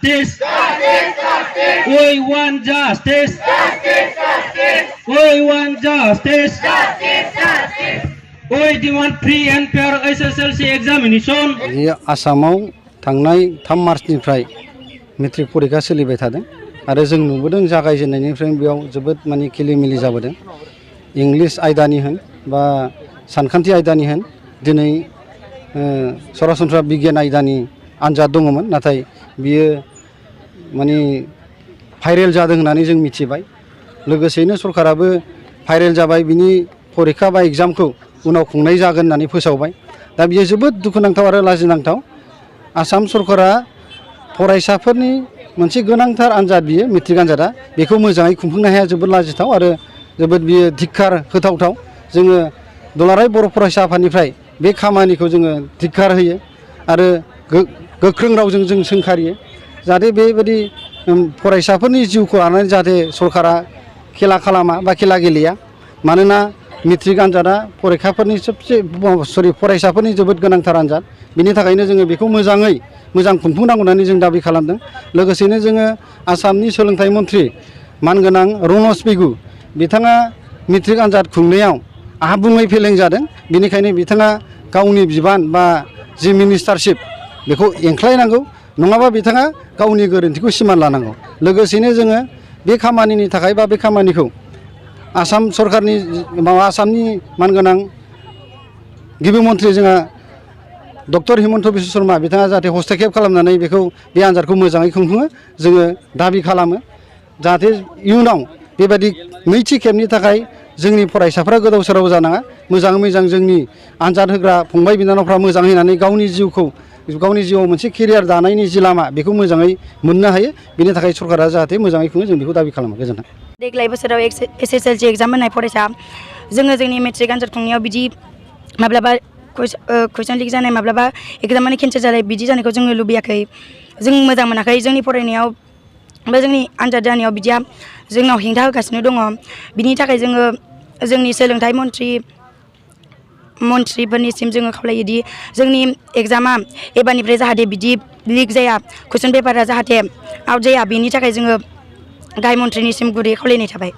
justice. We want justice. We want justice. We demand free and fair HSLC examination. आसामाव थांनाय 3 मार्चनिफ्राय matric परीक्षा सोलिबाय थादों आरो जों नुबोदों जागायजेननायनिफ्राय बेयाव जोबोद माने खिलिमिलि जाबोदों। इंलिश आयदानि होन बा सानखान्थि आयदानि होन दिनै सरासनस्रा बिगियान आयदानि आनजाद दङमोन, नाथाय बियो माने भाइरेल जादों होननानै जों मिथिबाय। लोगोसेनो सरकाराबो भाइरेल जाबाय, बिनि परीक्षा बा एग्जामखौ उनाव खुंनाय जागोन होननानै फोसावबाय। दा बियो जोबोद दुखुनांथाव आरो लाजिनांथाव। आसाम सरकारा फरायसाफोरनि मोनसे गोनांथार आनजाद, बियो मेट्रिक आनजादा, बेखौ मोजाङै खुंफुंनो हाया, जोबोद लाजिथाव आरो जोबोद बियो धिक्कार होथावथाव। जोङो दुलाराय बर' फरायसा आफादनिफ्राय बे खामानिखौ जोङो धिक्कार होयो आरो गोख्रों रावजों जों सोंखारियो जाहाथे बेबायदि फरायसाफोरनि जिउखौ लानानै जाहाथे सरकारा खेला खालामा बा खेला गेलेया। मानोना मेट्रिक आनजादा फरायसाफोरनि फरायसाफोरनि जोबोद गोनांथार आनजाद। बिनि थाखायनो जोङो बेखौ मोजां खुंफुंनांगौ होननानै जों दाबि खालामदों। लोगोसेनो जोङो आसामनि सोलोंथाइ मन्थ्रि मानगोनां रनज पेगु बिथाङा मेट्रिक आनजाद खुंनायाव आबुङै फेलें जादों। बेनिखायनो बिथाङा गावनि बिबान बा जि मिनिस्टारशिप बेखौ एंख्लायनांगौ, नङाबा बिथाङा गावनि गोरोन्थिखौ सिमान लानांगौ। लोगोसेनो जोङो बे खामानिनि थाखाय बा बे खामानिखौ आसाम सरकारनि आसामनि मानगोनां गिबि मन्थ्रि जोंहा डक्टर हिमन्त बिश्व शर्मा बिथाङा जाहाथे हस्तक्षेप खालामनानै बेखौ बे आनजादखौ मोजाङै खुंफुङो जोङो दाबि खालामो। जाहाथे इयुनाव बेबायदि नैथि खेबनि थाखाय जोंनि फरायसाफ्रा गोदाव सोराव जानाङा, मोजाङै मोजां जोंनि आनजाद होग्रा फंबाय बिनानावफ्रा मोजाङै होनानै गावनि जिउआव मोनसे केरियार दानायनि जि लामा बेखौ मोजाङै मोननो हायो। बेनि थाखाय सरकारा जाहाथे मोजाङै खुङो जों बेखौ दाबि खालामो। गोजोन्थों। देग्लाय बोसोराव HSLC एग्जाम होनाय फरायसा जोंनि मेट्रिक आनजाद खुंनायाव बिदि माब्लाबा कुइसन लिक जानाय, माब्लाबा एग्जामानो केन्सेल जानाय बिदि जानायखौ जोङो लुबैयाखै, जों मोजां मोनाखै। जोंनि फरायनायाव बा जोंनि आनजाद जानायाव बिदिया जोंनाव हेंथा होगासिनो दङ। बिनि थाखाय जोङो जोंनि सोलोंथाइ मन्थ्रिफोरनिसिम जोङो खावलायोदि जोंनि एग्जामा एबारनिफ्राय जाहाथे बिदि लिक जाया, कुइसन पेपारा जाहाथे आउट जाया, बेनि थाखाय जोङो गाहाय मन्थ्रिनिसिम गुरै खावलायनाय थाबाय।